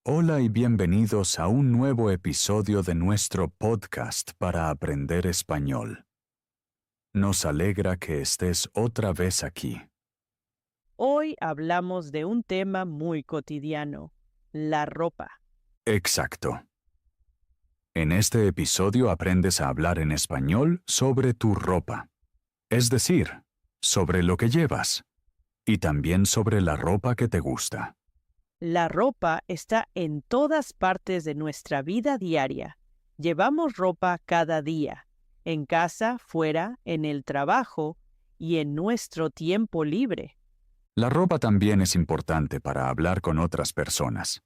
Hola y bienvenidos a un nuevo episodio de nuestro podcast para aprender español. Nos alegra que estés otra vez aquí. Hoy hablamos de un tema muy cotidiano, la ropa. Exacto. En este episodio aprendes a hablar en español sobre tu ropa, es decir, sobre lo que llevas, y también sobre la ropa que te gusta. La ropa está en todas partes de nuestra vida diaria. Llevamos ropa cada día, en casa, fuera, en el trabajo y en nuestro tiempo libre. La ropa también es importante para hablar con otras personas.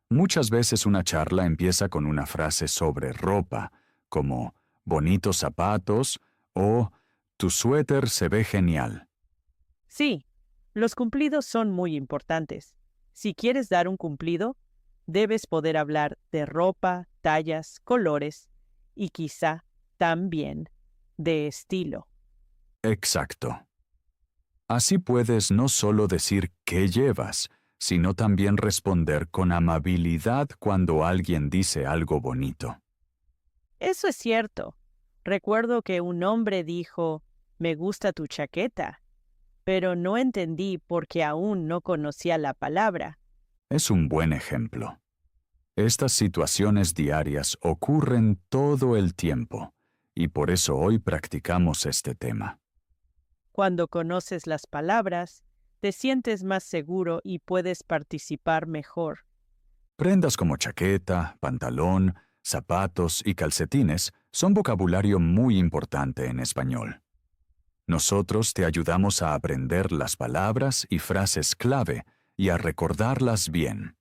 Muchas veces una charla empieza con una frase sobre ropa, como bonitos zapatos o tu suéter se ve genial. Sí, los cumplidos son muy importantes. Si quieres dar un cumplido, debes poder hablar de ropa, tallas, colores y quizá también de estilo. Exacto. Así puedes no solo decir qué llevas, sino también responder con amabilidad cuando alguien dice algo bonito. Eso es cierto. Recuerdo que un hombre dijo, me gusta tu chaqueta, pero no entendí porque aún no conocía la palabra. Es un buen ejemplo. Estas situaciones diarias ocurren todo el tiempo, y por eso hoy practicamos este tema. Cuando conoces las palabras, te sientes más seguro y puedes participar mejor. Prendas como chaqueta, pantalón, zapatos y calcetines son vocabulario muy importante en español. Nosotros te ayudamos a aprender las palabras y frases clave y a recordarlas bien.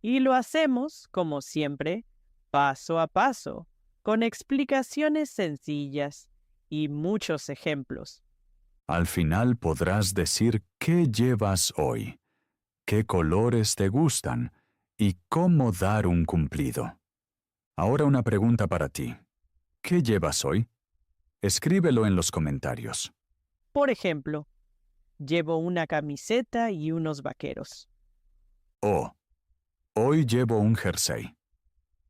Y lo hacemos, como siempre, paso a paso, con explicaciones sencillas y muchos ejemplos. Al final podrás decir qué llevas hoy, qué colores te gustan y cómo dar un cumplido. Ahora una pregunta para ti. ¿Qué llevas hoy? Escríbelo en los comentarios. Por ejemplo, llevo una camiseta y unos vaqueros. O, hoy llevo un jersey.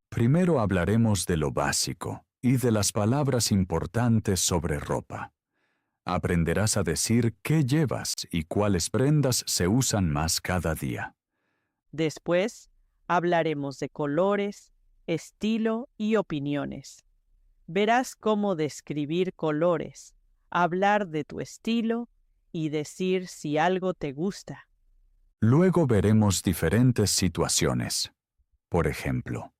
Primero hablaremos de lo básico y de las palabras importantes sobre ropa. Aprenderás a decir qué llevas y cuáles prendas se usan más cada día. Después, hablaremos de colores, estilo y opiniones. Verás cómo describir colores, hablar de tu estilo y decir si algo te gusta. Luego veremos diferentes situaciones. Por ejemplo,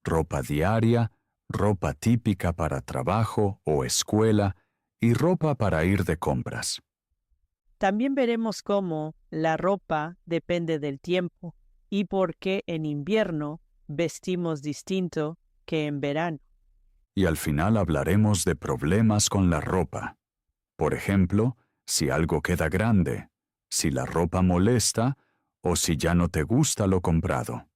ropa diaria, ropa típica para trabajo o escuela y ropa para ir de compras. También veremos cómo la ropa depende del tiempo y por qué en invierno vestimos distinto que en verano. Y al final hablaremos de problemas con la ropa. Por ejemplo, si algo queda grande, si la ropa molesta o si ya no te gusta lo comprado.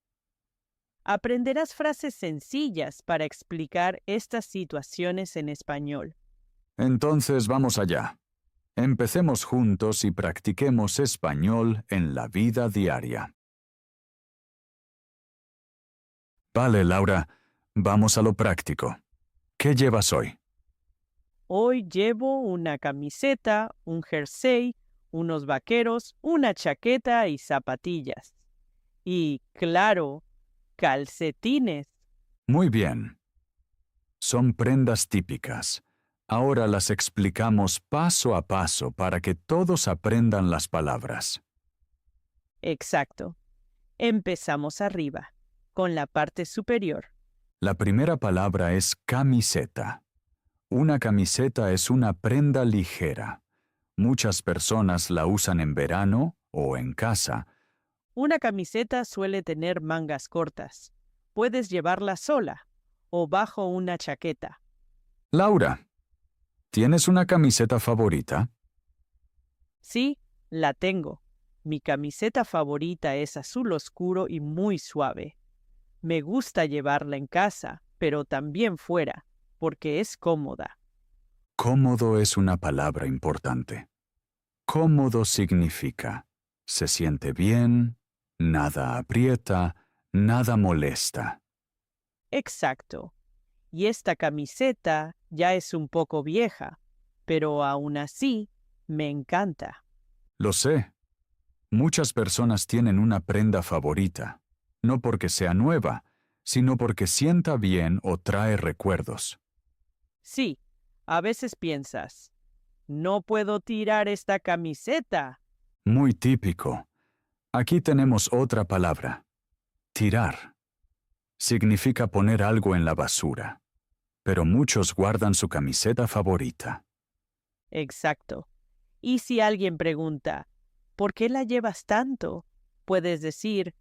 Aprenderás frases sencillas para explicar estas situaciones en español. Entonces vamos allá. Empecemos juntos y practiquemos español en la vida diaria. Vale, Laura, vamos a lo práctico. ¿Qué llevas hoy? Hoy llevo una camiseta, un jersey, unos vaqueros, una chaqueta y zapatillas. Y, claro, calcetines. Muy bien. Son prendas típicas. Ahora las explicamos paso a paso para que todos aprendan las palabras. Exacto. Empezamos arriba, con la parte superior. La primera palabra es camiseta. Una camiseta es una prenda ligera. Muchas personas la usan en verano o en casa. Una camiseta suele tener mangas cortas. Puedes llevarla sola o bajo una chaqueta. Laura, ¿tienes una camiseta favorita? Sí, la tengo. Mi camiseta favorita es azul oscuro y muy suave. Me gusta llevarla en casa, pero también fuera, porque es cómoda. Cómodo es una palabra importante. Cómodo significa se siente bien, nada aprieta, Nada molesta. Exacto. Y esta camiseta ya es un poco vieja, pero aún así me encanta. Lo sé. Muchas personas tienen una prenda favorita, no porque sea nueva, sino porque sienta bien o trae recuerdos. Sí, a veces piensas, no puedo tirar esta camiseta. Muy típico. Aquí tenemos otra palabra. Tirar. Significa poner algo en la basura. Pero muchos guardan su camiseta favorita. Exacto. Y si alguien pregunta, ¿por qué la llevas tanto? Puedes decir,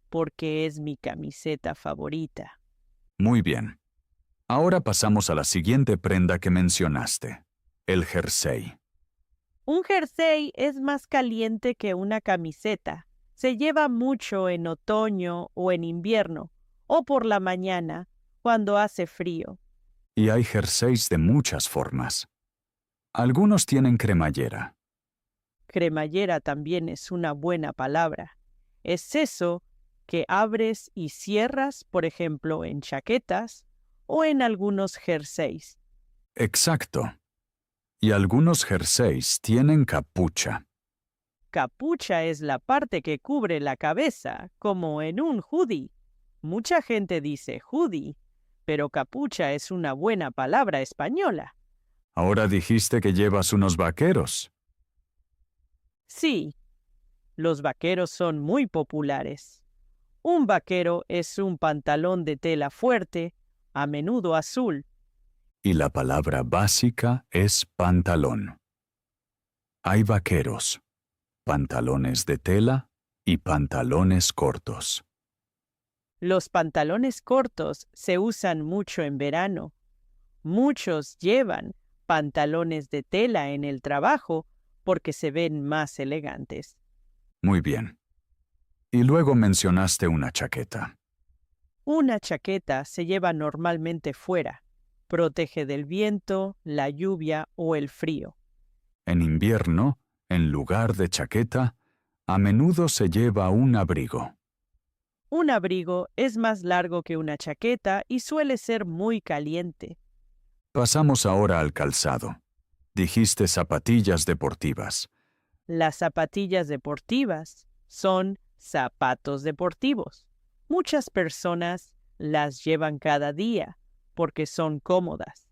porque es mi camiseta favorita. Muy bien. Ahora pasamos a la siguiente prenda que mencionaste, el jersey. Un jersey es más caliente que una camiseta. Se lleva mucho en otoño o en invierno, o por la mañana, cuando hace frío. Y hay jerseys de muchas formas. Algunos tienen cremallera. Cremallera también es una buena palabra. Es eso que abres y cierras, por ejemplo, en chaquetas o en algunos jerseys. Exacto. Y algunos jerseys tienen capucha. Capucha es la parte que cubre la cabeza, como en un hoodie. Mucha gente dice hoodie, pero capucha es una buena palabra española. Ahora dijiste que llevas unos vaqueros. Sí, los vaqueros son muy populares. Un vaquero es un pantalón de tela fuerte, a menudo azul. Y la palabra básica es pantalón. Hay vaqueros, pantalones de tela y pantalones cortos. Los pantalones cortos se usan mucho en verano. Muchos llevan pantalones de tela en el trabajo porque se ven más elegantes. Muy bien. Y luego mencionaste una chaqueta. Una chaqueta se lleva normalmente fuera. Protege del viento, la lluvia o el frío. En invierno, en lugar de chaqueta, a menudo se lleva un abrigo. Un abrigo es más largo que una chaqueta y suele ser muy caliente. Pasamos ahora al calzado. Dijiste zapatillas deportivas. Las zapatillas deportivas son zapatos deportivos. Muchas personas las llevan cada día porque son cómodas.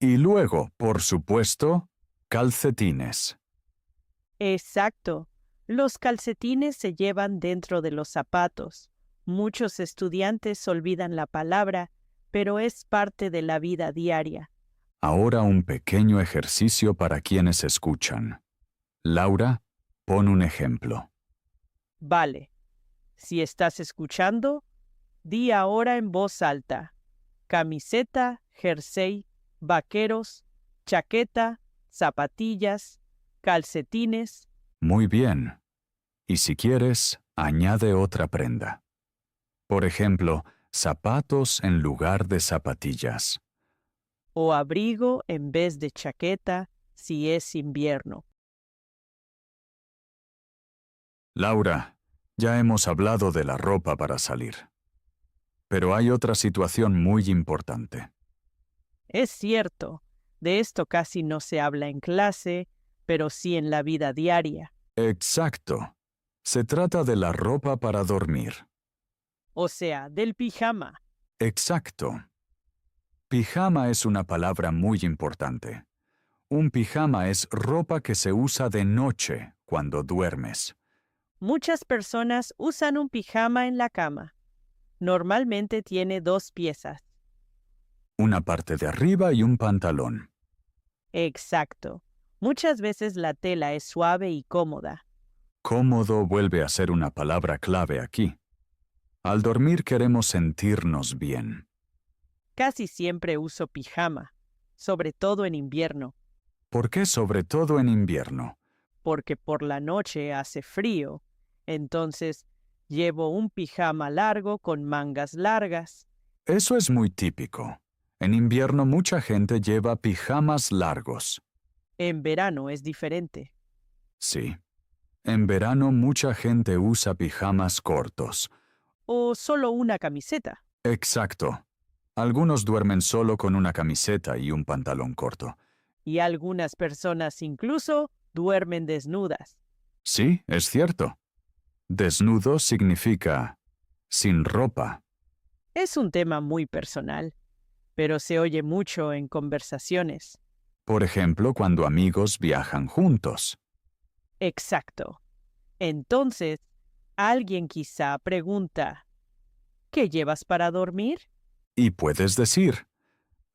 Y luego, por supuesto, calcetines. Exacto. Los calcetines se llevan dentro de los zapatos. Muchos estudiantes olvidan la palabra, pero es parte de la vida diaria. Ahora un pequeño ejercicio para quienes escuchan. Laura, pon un ejemplo. Vale. Si estás escuchando, di ahora en voz alta. Camiseta, jersey, vaqueros, chaqueta, zapatillas, calcetines. Muy bien. Y si quieres, añade otra prenda. Por ejemplo, zapatos en lugar de zapatillas. O abrigo en vez de chaqueta si es invierno. Laura, ya hemos hablado de la ropa para salir. Pero hay otra situación muy importante. Es cierto, de esto casi no se habla en clase, pero sí en la vida diaria. Exacto. Se trata de la ropa para dormir. O sea, del pijama. Exacto. Pijama es una palabra muy importante. Un pijama es ropa que se usa de noche cuando duermes. Muchas personas usan un pijama en la cama. Normalmente tiene dos piezas. Una parte de arriba y un pantalón. Exacto. Muchas veces la tela es suave y cómoda. Cómodo vuelve a ser una palabra clave aquí. Al dormir queremos sentirnos bien. Casi siempre uso pijama, sobre todo en invierno, ¿Por qué sobre todo en invierno? porque por la noche hace frío. Entonces, llevo un pijama largo con mangas largas. Eso es muy típico. En invierno mucha gente lleva pijamas largos. En verano es diferente. Sí. En verano mucha gente usa pijamas cortos. o solo una camiseta. Exacto. Algunos duermen solo con una camiseta y un pantalón corto. Y algunas personas incluso duermen desnudas. Sí, es cierto. Desnudo significa sin ropa. Es un tema muy personal, pero se oye mucho en conversaciones. Por ejemplo, cuando amigos viajan juntos. Exacto. Entonces, alguien quizá pregunta, ¿qué llevas para dormir? Y puedes decir,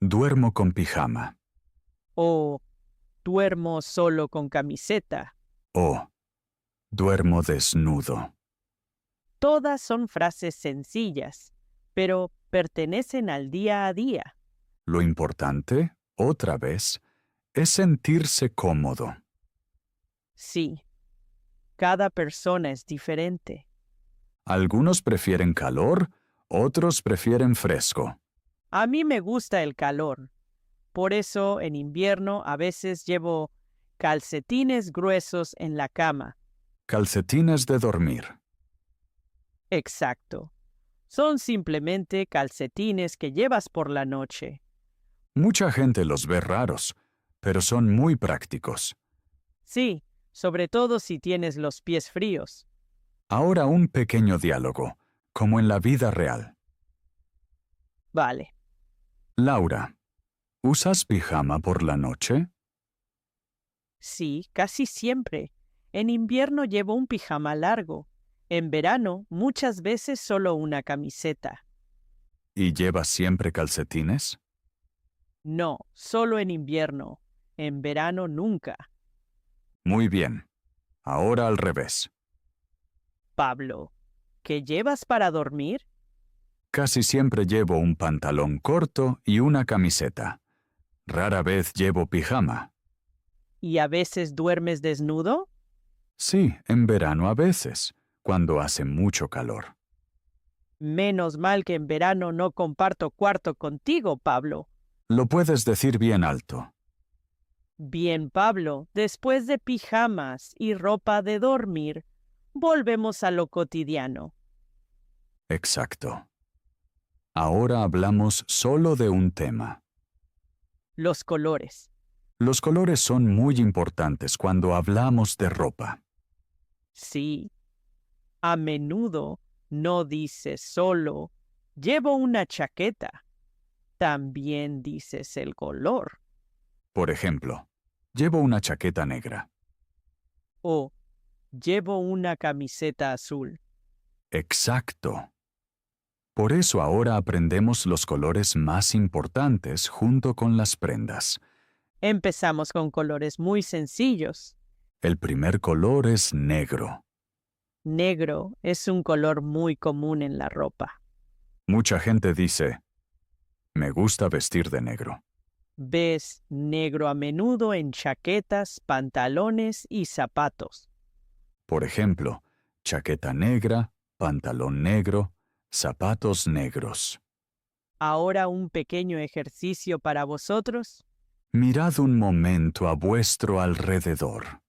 duermo con pijama. O duermo solo con camiseta. O duermo desnudo. Todas son frases sencillas, pero pertenecen al día a día. Lo importante, otra vez, es sentirse cómodo. Sí, cada persona es diferente. Algunos prefieren calor, otros prefieren fresco. A mí me gusta el calor. Por eso en invierno a veces llevo calcetines gruesos en la cama. Calcetines de dormir. Exacto. Son simplemente calcetines que llevas por la noche. Mucha gente los ve raros, pero son muy prácticos. Sí, sobre todo si tienes los pies fríos. Ahora un pequeño diálogo, como en la vida real. Vale. Laura, ¿usas pijama por la noche? Sí, casi siempre. En invierno llevo un pijama largo. En verano, muchas veces solo una camiseta. ¿Y llevas siempre calcetines? No, solo en invierno. En verano nunca. Muy bien. Ahora al revés. Pablo, ¿qué llevas para dormir? Casi siempre llevo un pantalón corto y una camiseta. Rara vez llevo pijama. ¿Y a veces duermes desnudo? Sí, en verano a veces, cuando hace mucho calor. Menos mal que en verano no comparto cuarto contigo, Pablo. Lo puedes decir bien alto. Bien, Pablo, después de pijamas y ropa de dormir, volvemos a lo cotidiano. Exacto. Ahora hablamos solo de un tema. Los colores. Los colores son muy importantes cuando hablamos de ropa. Sí, a menudo no dices solo, llevo una chaqueta. También dices el color. Por ejemplo, llevo una chaqueta negra. O llevo una camiseta azul. Exacto. Por eso ahora aprendemos los colores más importantes junto con las prendas. Empezamos con colores muy sencillos. El primer color es negro. Negro es un color muy común en la ropa. Mucha gente dice, me gusta vestir de negro. Ves negro a menudo en chaquetas, pantalones y zapatos. Por ejemplo, chaqueta negra, pantalón negro, zapatos negros. Ahora un pequeño ejercicio para vosotros. Mirad un momento a vuestro alrededor.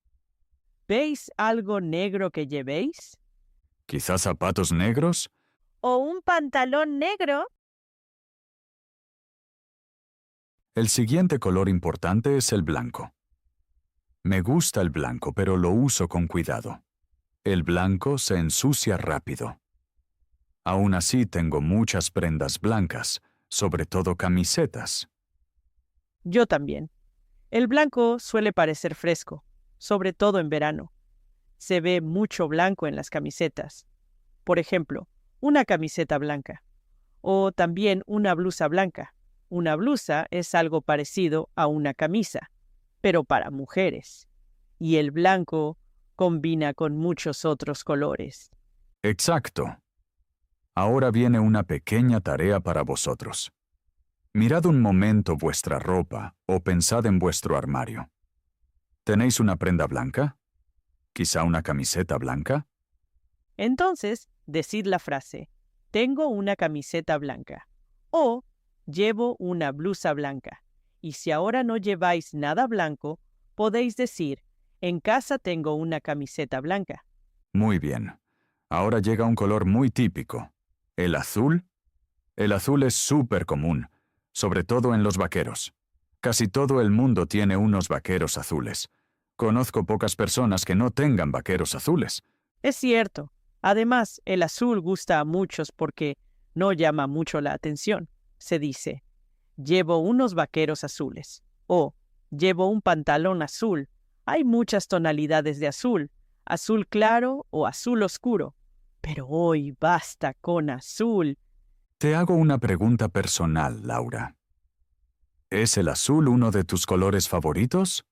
¿Veis algo negro que llevéis? ¿Quizás zapatos negros? ¿O un pantalón negro? El siguiente color importante es el blanco. Me gusta el blanco, pero lo uso con cuidado. El blanco se ensucia rápido. Aún así tengo muchas prendas blancas, sobre todo camisetas. Yo también. El blanco suele parecer fresco, sobre todo en verano. Se ve mucho blanco en las camisetas. Por ejemplo, una camiseta blanca. O también una blusa blanca. Una blusa es algo parecido a una camisa, pero para mujeres. Y el blanco combina con muchos otros colores. Exacto. Ahora viene una pequeña tarea para vosotros. Mirad un momento vuestra ropa o pensad en vuestro armario. ¿Tenéis una prenda blanca? ¿Quizá una camiseta blanca? Entonces, decid la frase, tengo una camiseta blanca. O llevo una blusa blanca. Y si ahora no lleváis nada blanco, podéis decir, en casa tengo una camiseta blanca. Muy bien. Ahora llega un color muy típico, ¿El azul? El azul es súper común, sobre todo en los vaqueros. Casi todo el mundo tiene unos vaqueros azules. Conozco pocas personas que no tengan vaqueros azules. Es cierto. Además, el azul gusta a muchos porque no llama mucho la atención. Se dice, llevo unos vaqueros azules. O, llevo un pantalón azul. Hay muchas tonalidades de azul. Azul claro o azul oscuro. Pero hoy basta con azul. Te hago una pregunta personal, Laura. ¿Es el azul uno de tus colores favoritos?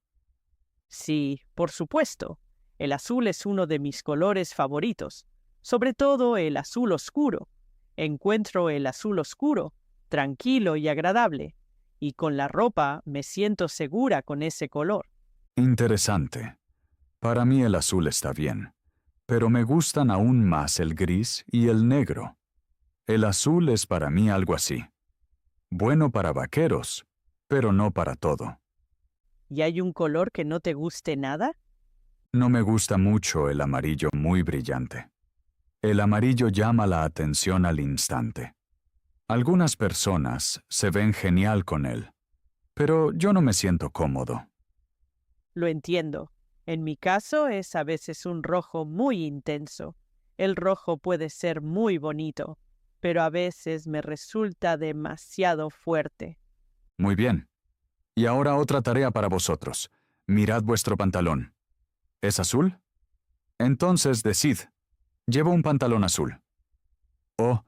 Sí, por supuesto. El azul es uno de mis colores favoritos, sobre todo el azul oscuro. Encuentro el azul oscuro, tranquilo y agradable, y con la ropa me siento segura con ese color. Interesante. Para mí el azul está bien, pero me gustan aún más el gris y el negro. El azul es para mí algo así. Bueno para vaqueros, pero no para todo. ¿Y hay un color que no te guste nada? No me gusta mucho el amarillo muy brillante. El amarillo llama la atención al instante. Algunas personas se ven genial con él, pero yo no me siento cómodo. Lo entiendo. En mi caso es a veces un rojo muy intenso. El rojo puede ser muy bonito, pero a veces me resulta demasiado fuerte. Muy bien. Y ahora otra tarea para vosotros. Mirad vuestro pantalón. ¿Es azul? Entonces decid, llevo un pantalón azul. O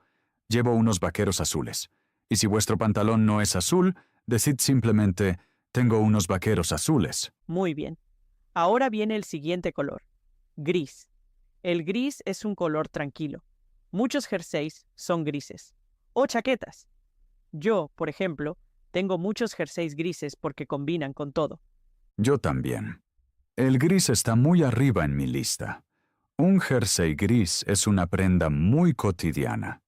llevo unos vaqueros azules. Y si vuestro pantalón no es azul, decid simplemente, tengo unos vaqueros azules. Muy bien. Ahora viene el siguiente color. Gris. El gris es un color tranquilo. Muchos jerseys son grises. O chaquetas. Yo, por ejemplo, tengo muchos jerseys grises porque combinan con todo. Yo también. El gris está muy arriba en mi lista. Un jersey gris es una prenda muy cotidiana.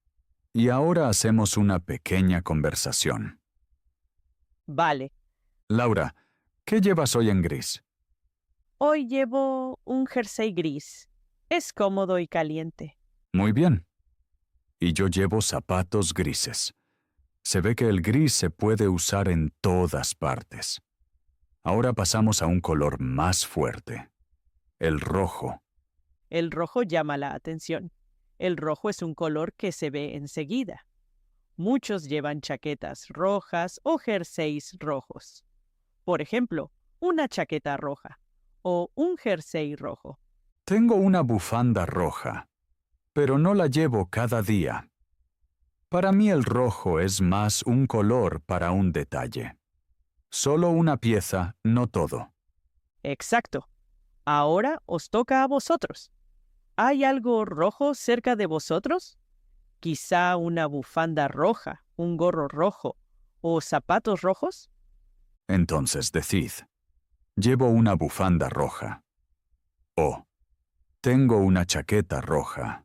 Y ahora hacemos una pequeña conversación. Vale. Laura, ¿qué llevas hoy en gris? Hoy llevo un jersey gris. Es cómodo y caliente. Muy bien. Y yo llevo zapatos grises. Se ve que el gris se puede usar en todas partes. Ahora pasamos a un color más fuerte. El rojo. El rojo llama la atención. El rojo es un color que se ve enseguida. Muchos llevan chaquetas rojas o jerseys rojos. Por ejemplo, una chaqueta roja o un jersey rojo. Tengo una bufanda roja, pero no la llevo cada día. Para mí el rojo es más un color para un detalle. Solo una pieza, no todo. Exacto. Ahora os toca a vosotros. ¿Hay algo rojo cerca de vosotros? Quizá una bufanda roja, un gorro rojo o zapatos rojos. Entonces decid, llevo una bufanda roja. O, tengo una chaqueta roja.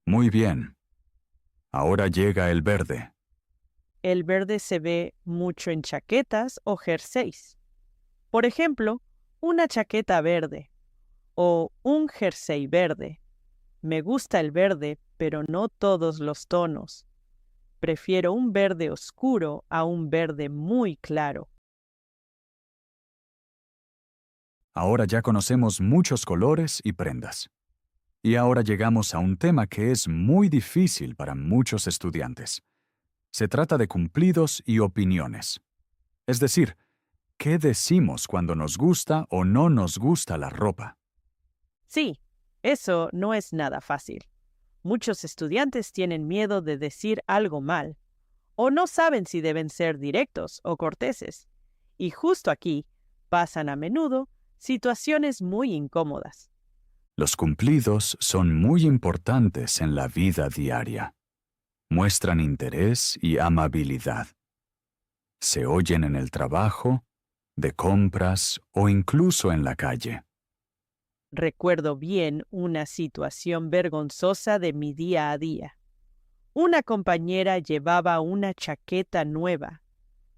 Muy bien. Ahora llega el verde. El verde se ve mucho en chaquetas o jerseys. Por ejemplo, una chaqueta verde o un jersey verde. Me gusta el verde, pero no todos los tonos. Prefiero un verde oscuro a un verde muy claro. Ahora ya conocemos muchos colores y prendas. Y ahora llegamos a un tema que es muy difícil para muchos estudiantes. Se trata de cumplidos y opiniones. Es decir, ¿qué decimos cuando nos gusta o no nos gusta la ropa? Sí, eso no es nada fácil. Muchos estudiantes tienen miedo de decir algo mal, o no saben si deben ser directos o corteses. Y justo aquí pasan a menudo situaciones muy incómodas. Los cumplidos son muy importantes en la vida diaria. Muestran interés y amabilidad. Se oyen en el trabajo, de compras o incluso en la calle. Recuerdo bien una situación vergonzosa de mi día a día. Una compañera llevaba una chaqueta nueva.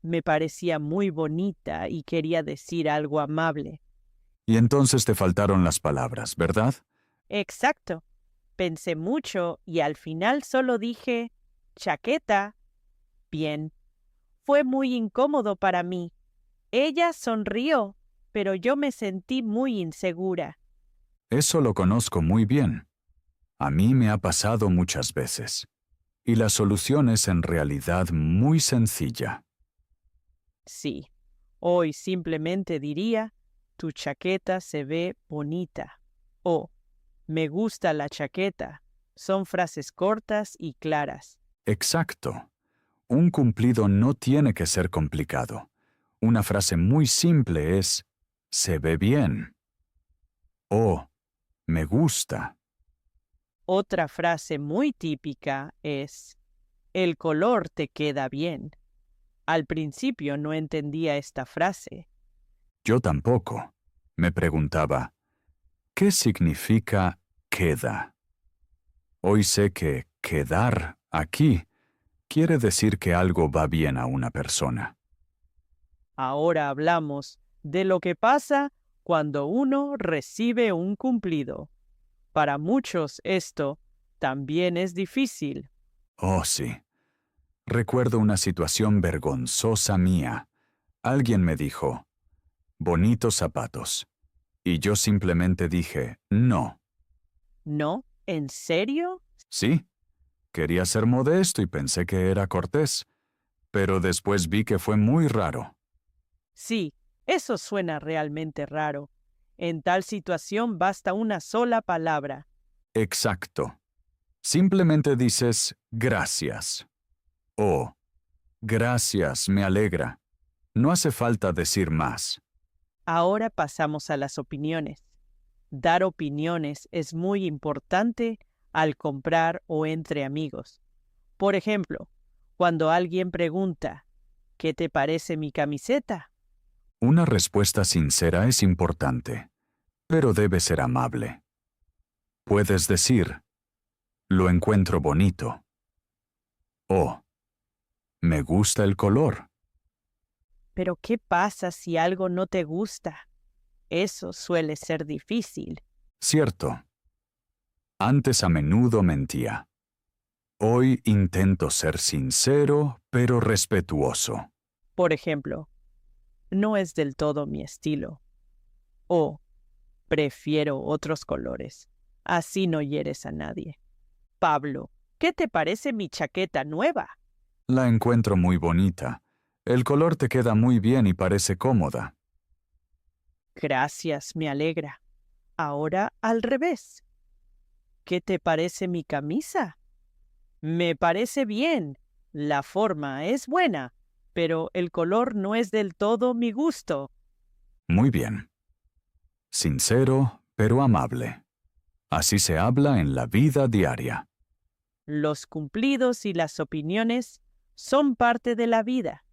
Me parecía muy bonita y quería decir algo amable. Y entonces te faltaron las palabras, ¿verdad? Exacto. Pensé mucho y al final solo dije, chaqueta. Bien. Fue muy incómodo para mí. Ella sonrió, pero yo me sentí muy insegura. Eso lo conozco muy bien. A mí me ha pasado muchas veces. Y la solución es en realidad muy sencilla. Sí, hoy simplemente diría, tu chaqueta se ve bonita. O, me gusta la chaqueta. Son frases cortas y claras. Exacto. Un cumplido no tiene que ser complicado. Una frase muy simple es, se ve bien. O, me gusta. Otra frase muy típica es, el color te queda bien. Al principio no entendía esta frase. Yo tampoco. Me preguntaba, ¿qué significa queda? Hoy sé que quedar aquí quiere decir que algo va bien a una persona. Ahora hablamos de lo que pasa cuando uno recibe un cumplido. Para muchos esto también es difícil. Oh, sí. Recuerdo una situación vergonzosa mía. Alguien me dijo, bonitos zapatos. Y yo simplemente dije, no. ¿No? ¿En serio? Sí, quería ser modesto y pensé que era cortés, pero después vi que fue muy raro. Sí, eso suena realmente raro. En tal situación basta una sola palabra. Exacto. Simplemente dices gracias. O gracias, me alegra. No hace falta decir más. Ahora pasamos a las opiniones. Dar opiniones es muy importante al comprar o entre amigos. Por ejemplo, cuando alguien pregunta, ¿qué te parece mi camiseta? Una respuesta sincera es importante, pero debe ser amable. Puedes decir, lo encuentro bonito. O, me gusta el color. Pero ¿qué pasa si algo no te gusta? Eso suele ser difícil. Cierto. Antes a menudo mentía. Hoy intento ser sincero, pero respetuoso. Por ejemplo, no es del todo mi estilo. O prefiero otros colores. Así no hieres a nadie. Pablo, ¿qué te parece mi chaqueta nueva? La encuentro muy bonita. El color te queda muy bien y parece cómoda. Gracias, me alegra. Ahora al revés. ¿Qué te parece mi camisa? Me parece bien. La forma es buena, pero el color no es del todo mi gusto. Muy bien. Sincero, pero amable. Así se habla en la vida diaria. Los cumplidos y las opiniones son parte de la vida.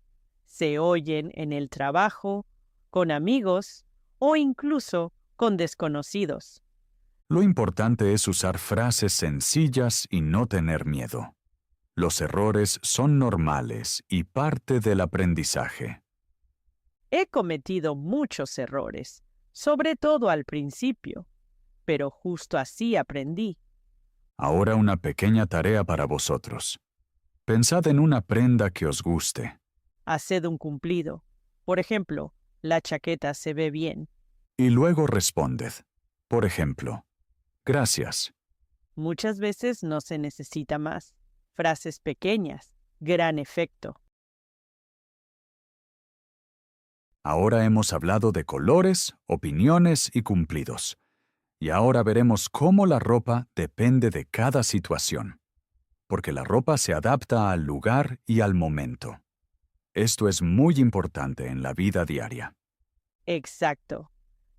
Se oyen en el trabajo, con amigos o incluso con desconocidos. Lo importante es usar frases sencillas y no tener miedo. Los errores son normales y parte del aprendizaje. He cometido muchos errores, sobre todo al principio, pero justo así aprendí. Ahora una pequeña tarea para vosotros. Pensad en una prenda que os guste Haced un cumplido. Por ejemplo, la chaqueta se ve bien. y luego responded. Por ejemplo, gracias. Muchas veces no se necesita más. Frases pequeñas, gran efecto. Ahora hemos hablado de colores, opiniones y cumplidos. Y ahora veremos cómo la ropa depende de cada situación, porque la ropa se adapta al lugar y al momento. Esto es muy importante en la vida diaria. Exacto.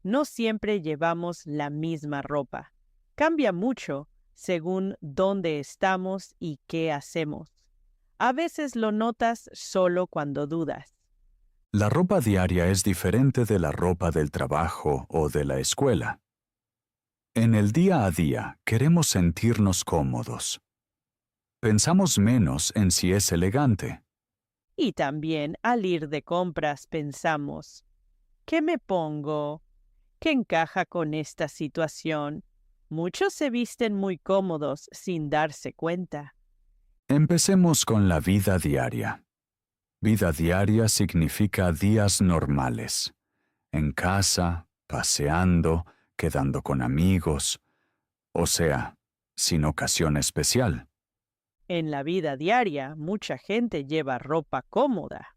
No siempre llevamos la misma ropa. Cambia mucho según dónde estamos y qué hacemos. A veces lo notas solo cuando dudas. La ropa diaria es diferente de la ropa del trabajo o de la escuela. En el día a día queremos sentirnos cómodos. Pensamos menos en si es elegante. Y también al ir de compras pensamos, ¿qué me pongo? ¿Qué encaja con esta situación? Muchos se visten muy cómodos sin darse cuenta. Empecemos con la vida diaria. Vida diaria significa días normales. En casa, paseando, quedando con amigos, o sea, sin ocasión especial. En la vida diaria, mucha gente lleva ropa cómoda.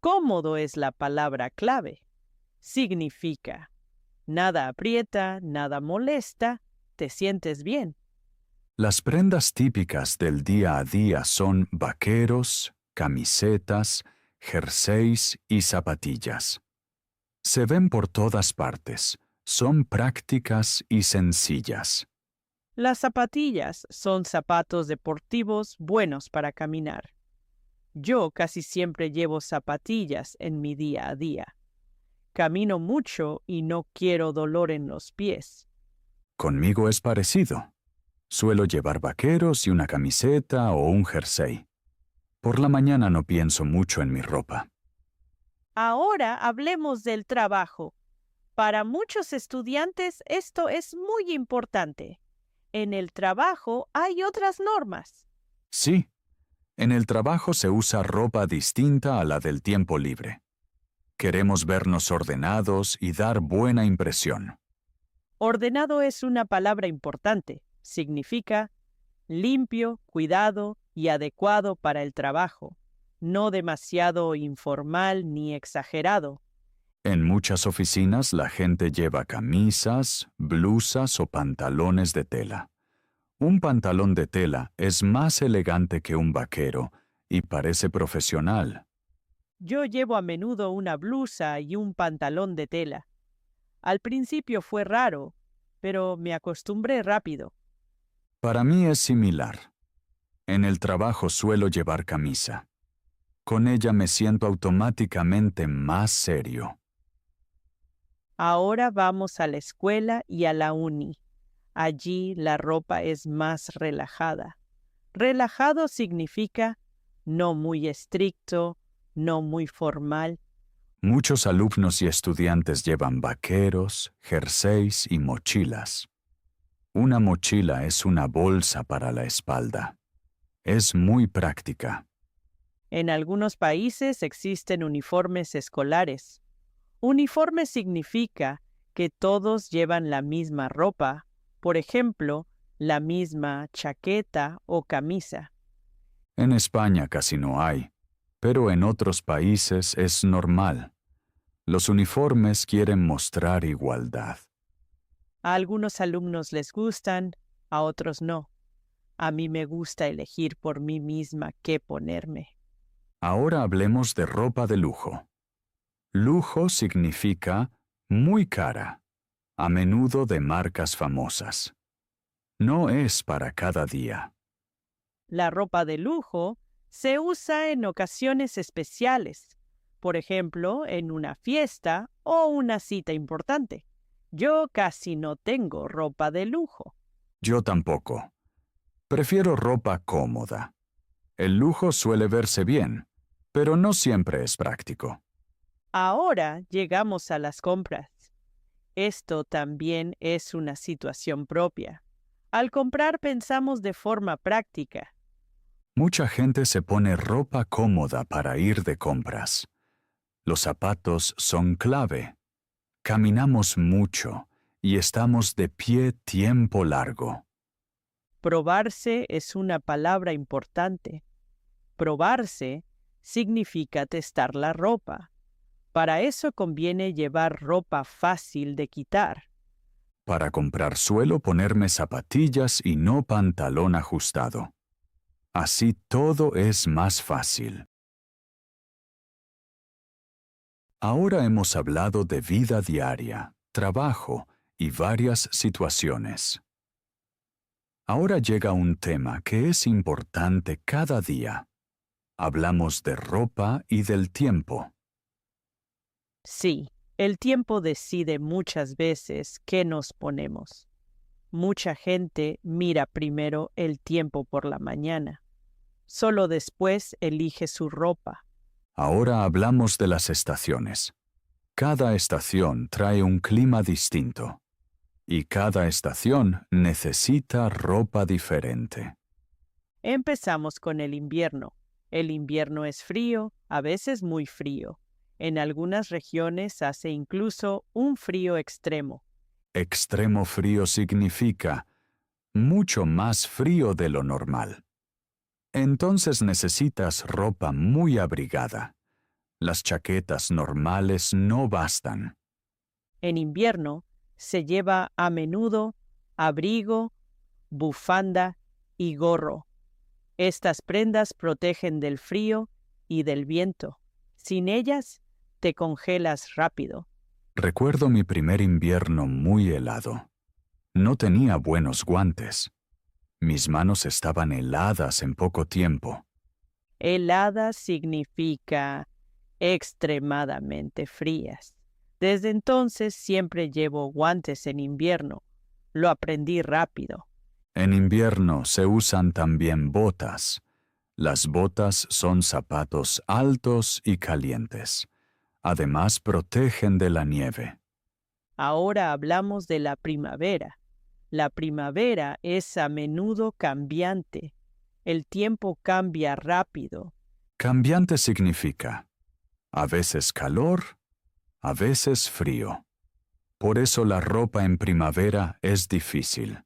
Cómodo es la palabra clave. Significa, nada aprieta, nada molesta, te sientes bien. Las prendas típicas del día a día son vaqueros, camisetas, jerseys y zapatillas. Se ven por todas partes, son prácticas y sencillas. Las zapatillas son zapatos deportivos buenos para caminar. Yo casi siempre llevo zapatillas en mi día a día. Camino mucho y no quiero dolor en los pies. Conmigo es parecido. Suelo llevar vaqueros y una camiseta o un jersey. Por la mañana no pienso mucho en mi ropa. Ahora hablemos del trabajo. Para muchos estudiantes esto es muy importante. En el trabajo hay otras normas. Sí, en el trabajo se usa ropa distinta a la del tiempo libre. Queremos vernos ordenados y dar buena impresión. Ordenado es una palabra importante. Significa limpio, cuidado y adecuado para el trabajo. No demasiado informal ni exagerado. En muchas oficinas la gente lleva camisas, blusas o pantalones de tela. Un pantalón de tela es más elegante que un vaquero y parece profesional. Yo llevo a menudo una blusa y un pantalón de tela. Al principio fue raro, pero me acostumbré rápido. Para mí es similar. En el trabajo suelo llevar camisa. Con ella me siento automáticamente más serio. Ahora vamos a la escuela y a la uni. Allí la ropa es más relajada. Relajado significa no muy estricto, no muy formal. Muchos alumnos y estudiantes llevan vaqueros, jerseys y mochilas. Una mochila es una bolsa para la espalda. Es muy práctica. En algunos países existen uniformes escolares. Uniforme significa que todos llevan la misma ropa, por ejemplo, la misma chaqueta o camisa. En España casi no hay, pero en otros países es normal. Los uniformes quieren mostrar igualdad. A algunos alumnos les gustan, a otros no. A mí me gusta elegir por mí misma qué ponerme. Ahora hablemos de ropa de lujo. Lujo significa muy cara, a menudo de marcas famosas. No es para cada día. La ropa de lujo se usa en ocasiones especiales, por ejemplo, en una fiesta o una cita importante. Yo casi no tengo ropa de lujo. Yo tampoco. Prefiero ropa cómoda. El lujo suele verse bien, pero no siempre es práctico. Ahora llegamos a las compras. Esto también es una situación propia. Al comprar pensamos de forma práctica. Mucha gente se pone ropa cómoda para ir de compras. Los zapatos son clave. Caminamos mucho y estamos de pie tiempo largo. Probarse es una palabra importante. Probarse significa testar la ropa. Para eso conviene llevar ropa fácil de quitar. Para comprar suelo ponerme zapatillas y no pantalón ajustado. Así todo es más fácil. Ahora hemos hablado de vida diaria, trabajo y varias situaciones. Ahora llega un tema que es importante cada día. Hablamos de ropa y del tiempo. Sí, el tiempo decide muchas veces qué nos ponemos. Mucha gente mira primero el tiempo por la mañana. Solo después elige su ropa. Ahora hablamos de las estaciones. Cada estación trae un clima distinto. y cada estación necesita ropa diferente. Empezamos con el invierno. El invierno es frío, a veces muy frío. En algunas regiones hace incluso un frío extremo. Extremo frío significa mucho más frío de lo normal. Entonces necesitas ropa muy abrigada. Las chaquetas normales no bastan. En invierno se lleva a menudo abrigo, bufanda y gorro. Estas prendas protegen del frío y del viento. Sin ellas, te congelas rápido. Recuerdo mi primer invierno muy helado. No tenía buenos guantes. Mis manos estaban heladas en poco tiempo. Heladas significa extremadamente frías. Desde entonces siempre llevo guantes en invierno. Lo aprendí rápido. En invierno se usan también botas. Las botas son zapatos altos y calientes. Además, protegen de la nieve. Ahora hablamos de la primavera. La primavera es a menudo cambiante. El tiempo cambia rápido. Cambiante significa a veces calor, a veces frío. Por eso la ropa en primavera es difícil.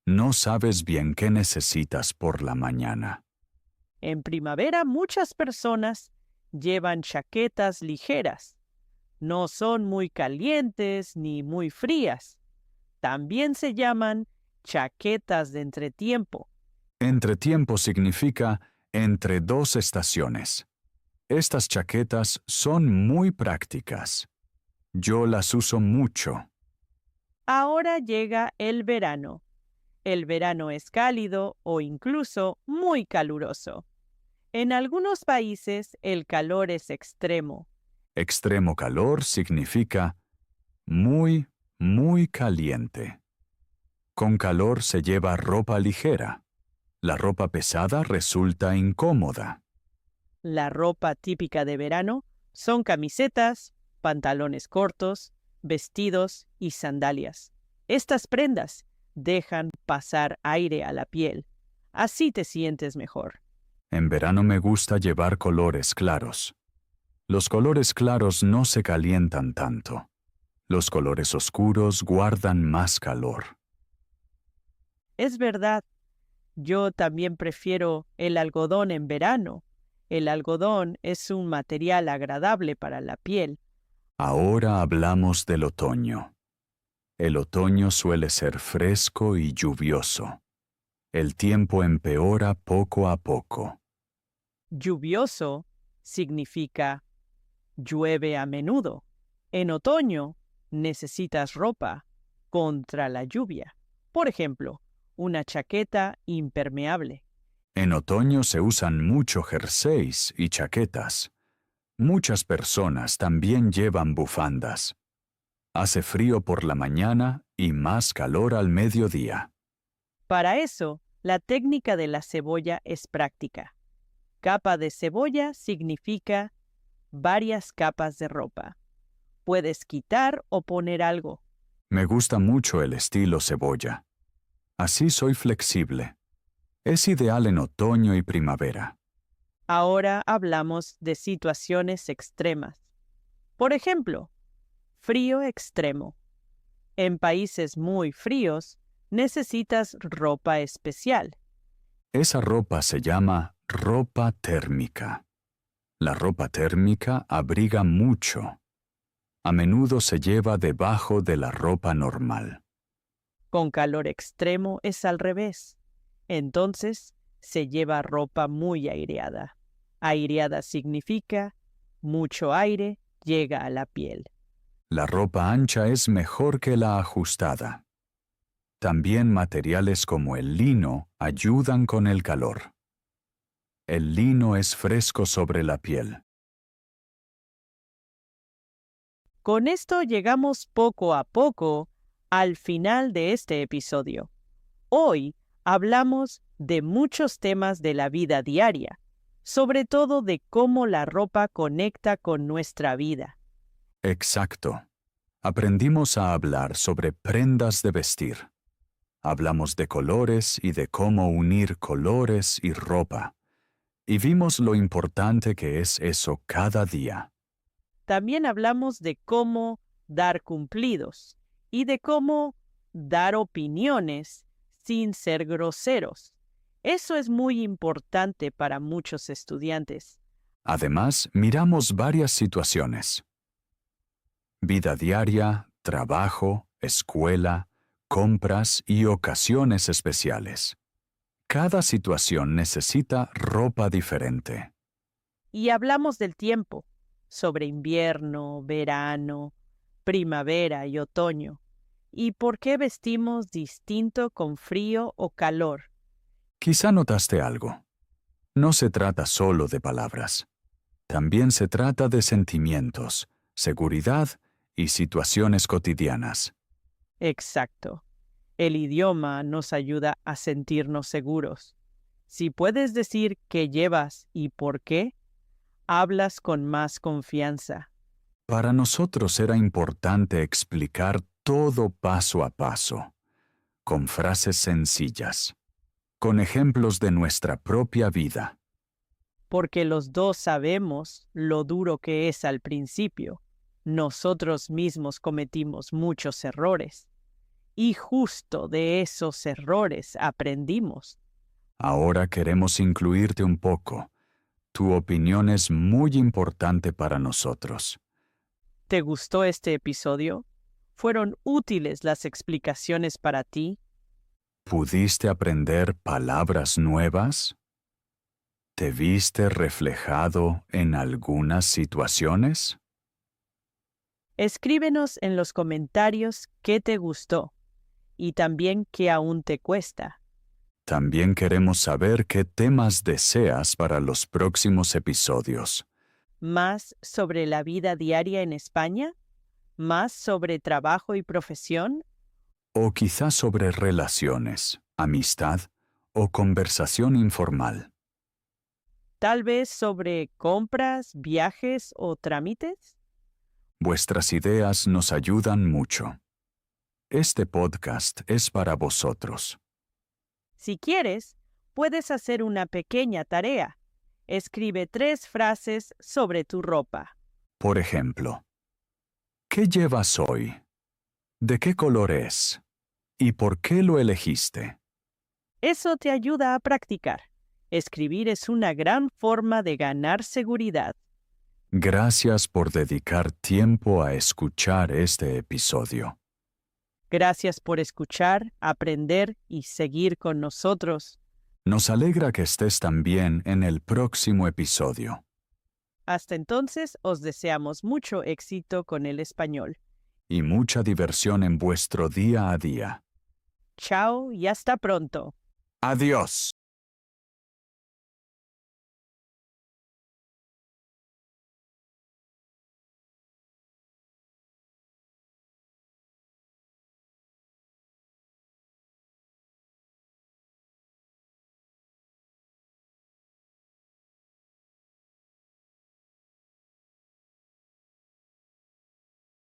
No sabes bien qué necesitas por la mañana. En primavera muchas personas llevan chaquetas ligeras. No son muy calientes ni muy frías. También se llaman chaquetas de entretiempo. Entretiempo significa entre dos estaciones. Estas chaquetas son muy prácticas. Yo las uso mucho. Ahora llega el verano. El verano es cálido o incluso muy caluroso. En algunos países el calor es extremo. Extremo calor significa muy, muy caliente. Con calor se lleva ropa ligera. La ropa pesada resulta incómoda. La ropa típica de verano son camisetas, pantalones cortos, vestidos y sandalias. Estas prendas dejan pasar aire a la piel. Así te sientes mejor. En verano me gusta llevar colores claros. Los colores claros no se calientan tanto. Los colores oscuros guardan más calor. Es verdad, yo también prefiero el algodón en verano. El algodón es un material agradable para la piel. Ahora hablamos del otoño. El otoño suele ser fresco y lluvioso. El tiempo empeora poco a poco. Lluvioso significa llueve a menudo. En otoño necesitas ropa contra la lluvia. Por ejemplo, una chaqueta impermeable. En otoño se usan mucho jerseys y chaquetas. Muchas personas también llevan bufandas. Hace frío por la mañana y más calor al mediodía. Para eso, la técnica de la cebolla es práctica. Capa de cebolla significa varias capas de ropa. Puedes quitar o poner algo. Me gusta mucho el estilo cebolla. Así soy flexible. Es ideal en otoño y primavera. Ahora hablamos de situaciones extremas. Por ejemplo, frío extremo. En países muy fríos, necesitas ropa especial. Esa ropa se llama ropa térmica. La ropa térmica abriga mucho. A menudo se lleva debajo de la ropa normal. Con calor extremo es al revés. Entonces, se lleva ropa muy aireada. Aireada significa mucho aire llega a la piel. La ropa ancha es mejor que la ajustada. También materiales como el lino ayudan con el calor. El lino es fresco sobre la piel. Con esto llegamos poco a poco al final de este episodio. Hoy hablamos de muchos temas de la vida diaria, sobre todo de cómo la ropa conecta con nuestra vida. Exacto. Aprendimos a hablar sobre prendas de vestir. Hablamos de colores y de cómo unir colores y ropa. Y vimos lo importante que es eso cada día. También hablamos de cómo dar cumplidos y de cómo dar opiniones sin ser groseros. Eso es muy importante para muchos estudiantes. Además, miramos varias situaciones. Vida diaria, trabajo, escuela, compras y ocasiones especiales. Cada situación necesita ropa diferente. Y hablamos del tiempo, sobre invierno, verano, primavera y otoño, y por qué vestimos distinto con frío o calor. Quizá notaste algo. No se trata solo de palabras. También se trata de sentimientos, seguridad y situaciones cotidianas. Exacto. El idioma nos ayuda a sentirnos seguros. Si puedes decir qué llevas y por qué, hablas con más confianza. Para nosotros era importante explicar todo paso a paso, con frases sencillas, con ejemplos de nuestra propia vida. Porque los dos sabemos lo duro que es al principio. Nosotros mismos cometimos muchos errores. Y justo de esos errores aprendimos. Ahora queremos incluirte un poco. Tu opinión es muy importante para nosotros. ¿Te gustó este episodio? ¿Fueron útiles las explicaciones para ti? ¿Pudiste aprender palabras nuevas? ¿Te viste reflejado en algunas situaciones? Escríbenos en los comentarios qué te gustó y también qué aún te cuesta. También queremos saber qué temas deseas para los próximos episodios. ¿Más sobre la vida diaria en España? ¿Más sobre trabajo y profesión? O quizás sobre relaciones, amistad o conversación informal. ¿Tal vez sobre compras, viajes o trámites? Vuestras ideas nos ayudan mucho. Este podcast es para vosotros. Si quieres, puedes hacer una pequeña tarea. Escribe 3 frases sobre tu ropa. Por ejemplo, ¿qué llevas hoy? ¿De qué color es? ¿Y por qué lo elegiste? Eso te ayuda a practicar. Escribir es una gran forma de ganar seguridad. Gracias por dedicar tiempo a escuchar este episodio. Gracias por escuchar, aprender y seguir con nosotros. Nos alegra que estés también en el próximo episodio. Hasta entonces, os deseamos mucho éxito con el español. Y mucha diversión en vuestro día a día. Chao y hasta pronto. Adiós.